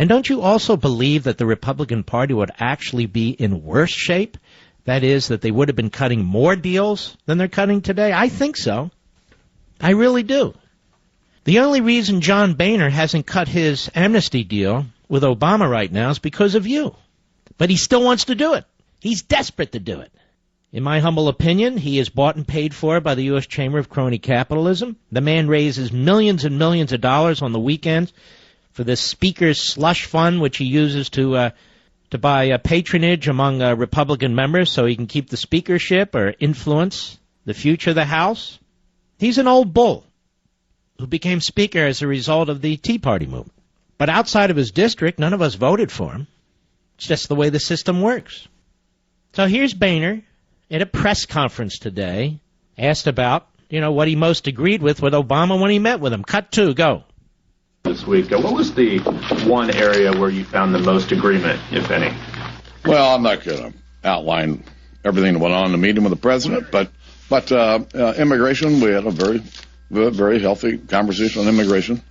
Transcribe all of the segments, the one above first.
And don't you also believe that the Republican Party would actually be in worse shape? That is, that they would have been cutting more deals than they're cutting today? I think so. I really do. The only reason John Boehner hasn't cut his amnesty deal with Obama right now is because of you. But he still wants to do it. He's desperate to do it. In my humble opinion, he is bought and paid for by the U.S. Chamber of Crony Capitalism. The man raises millions and millions of dollars on the weekends for this speaker's slush fund, which he uses to buy patronage among Republican members so he can keep the speakership or influence the future of the House. He's an old bull who became speaker as a result of the Tea Party movement. But outside of his district, none of us voted for him. It's just the way the system works. So here's Boehner at a press conference today, asked about, what he most agreed with Obama when he met with him. Cut 2, go. This week, what was the one area where you found the most agreement, if any? Well, I'm not going to outline everything that went on in the meeting with the president, but immigration, we had a very healthy conversation on immigration.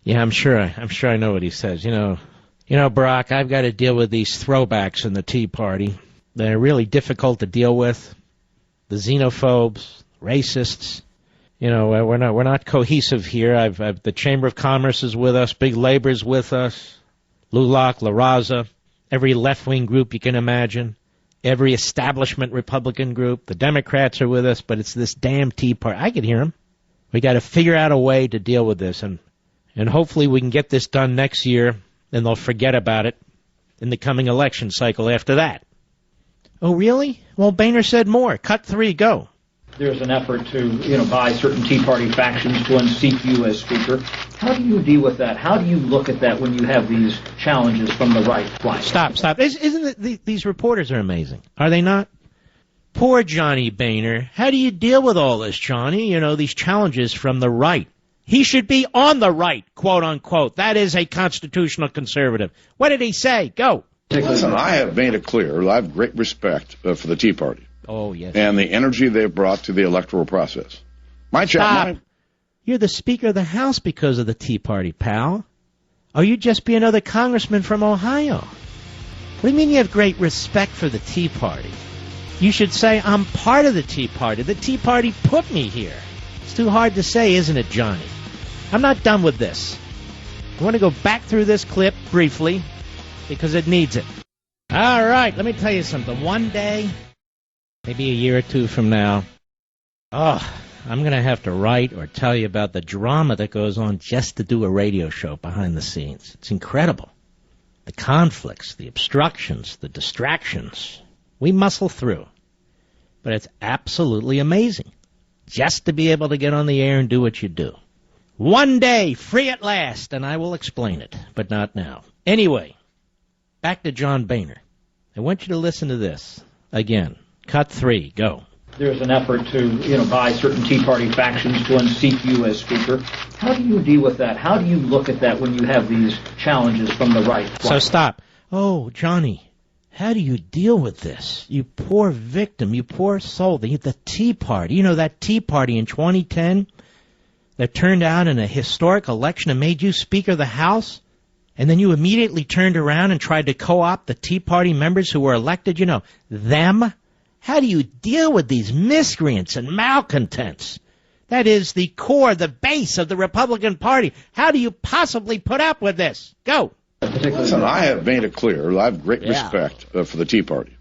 Yeah, I'm sure I know what he says. Barack, I've got to deal with these throwbacks in the Tea Party. They're really difficult to deal with. The xenophobes, racists. We're not cohesive here. The Chamber of Commerce is with us. Big Labor's with us. LULAC, La Raza, every left-wing group you can imagine. Every establishment Republican group. The Democrats are with us, but it's this damn Tea Party. I can hear them. We got to figure out a way to deal with this, and hopefully we can get this done next year, and they'll forget about it in the coming election cycle after that. Oh, really? Well, Boehner said more. Cut 3, go. There's an effort to, buy certain Tea Party factions to unseat you as Speaker. How do you deal with that? How do you look at that when you have these challenges from the right flank? Stop. Isn't it, these reporters are amazing, are they not? Poor Johnny Boehner. How do you deal with all this, Johnny? These challenges from the right. He should be on the right, quote unquote. That is a constitutional conservative. What did he say? Go. Listen, I have made it clear I have great respect for the Tea Party. Oh, yes. And the energy they've brought to the electoral process. Stop. You're the Speaker of the House because of the Tea Party, pal. Or you just be another congressman from Ohio. What do you mean you have great respect for the Tea Party? You should say, I'm part of the Tea Party. The Tea Party put me here. It's too hard to say, isn't it, Johnny? I'm not done with this. I want to go back through this clip briefly because it needs it. All right, let me tell you something. One day, maybe a year or two from now, I'm going to have to write or tell you about the drama that goes on just to do a radio show behind the scenes. It's incredible. The conflicts, the obstructions, the distractions. We muscle through. But it's absolutely amazing just to be able to get on the air and do what you do. One day, free at last, and I will explain it, but not now. Anyway, back to John Boehner. I want you to listen to this again. Cut 3, go. There's an effort to, buy certain Tea Party factions to unseat you as Speaker. How do you deal with that? How do you look at that when you have these challenges from the right flank? So stop. Oh, Johnny, how do you deal with this? You poor victim, you poor soul. The Tea Party, that Tea Party in 2010 that turned out in a historic election and made you Speaker of the House? And then you immediately turned around and tried to co-opt the Tea Party members who were elected, them? How do you deal with these miscreants and malcontents? That is the core, the base of the Republican Party. How do you possibly put up with this? Go. Listen, I have made it clear I have great respect for the Tea Party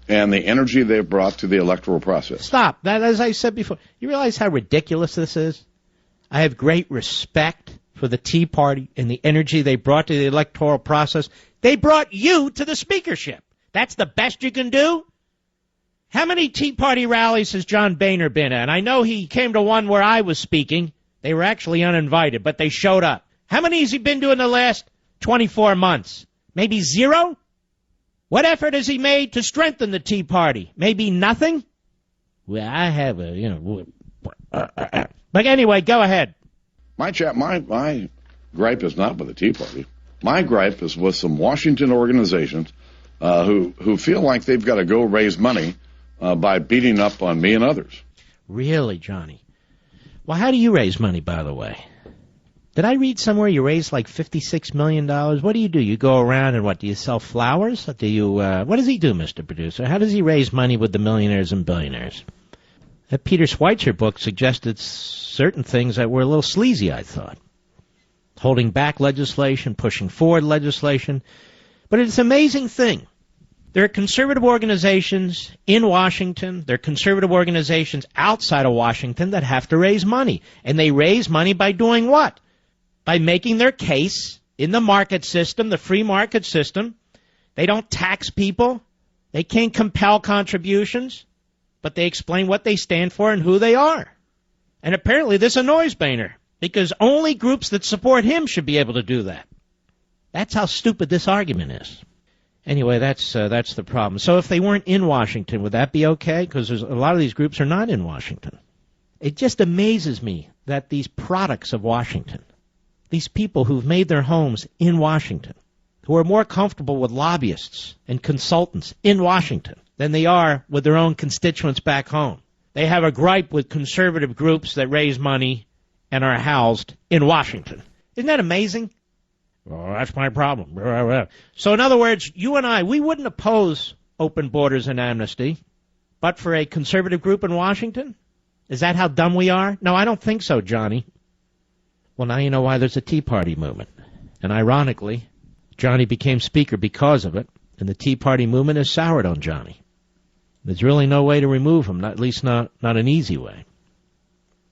and the energy they've brought to the electoral process. Stop. That, as I said before, you realize how ridiculous this is? I have great respect for the Tea Party and the energy they brought to the electoral process. They brought you to the speakership. That's the best you can do? How many Tea Party rallies has John Boehner been at? I know he came to one where I was speaking. They were actually uninvited, but they showed up. How many has he been to in the last 24 months? Maybe 0? What effort has he made to strengthen the Tea Party? Maybe nothing? Well, I have But anyway, go ahead. My gripe is not with the Tea Party. My gripe is with some Washington organizations who feel like they've got to go raise money by beating up on me and others. Really, Johnny? Well, how do you raise money, by the way? Did I read somewhere you raised like $56 million? What do? You go around and what? Do you sell flowers? Do you, what does he do, Mr. Producer? How does he raise money with the millionaires and billionaires? That Peter Schweitzer book suggested certain things that were a little sleazy, I thought. Holding back legislation, pushing forward legislation. But it's an amazing thing. There are conservative organizations in Washington, there are conservative organizations outside of Washington that have to raise money. And they raise money by doing what? By making their case in the market system, the free market system. They don't tax people. They can't compel contributions. But they explain what they stand for and who they are. And apparently this annoys Boehner, because only groups that support him should be able to do that. That's how stupid this argument is. Anyway, that's the problem. So if they weren't in Washington, would that be okay? Because a lot of these groups are not in Washington. It just amazes me that these products of Washington, these people who've made their homes in Washington, who are more comfortable with lobbyists and consultants in Washington than they are with their own constituents back home. They have a gripe with conservative groups that raise money and are housed in Washington. Isn't that amazing? Well, that's my problem. So in other words, you and I, we wouldn't oppose open borders and amnesty, but for a conservative group in Washington? Is that how dumb we are? No, I don't think so, Johnny. Well, now you know why there's a Tea Party movement. And ironically, Johnny became Speaker because of it, and the Tea Party movement has soured on Johnny. There's really no way to remove him, at least not an easy way.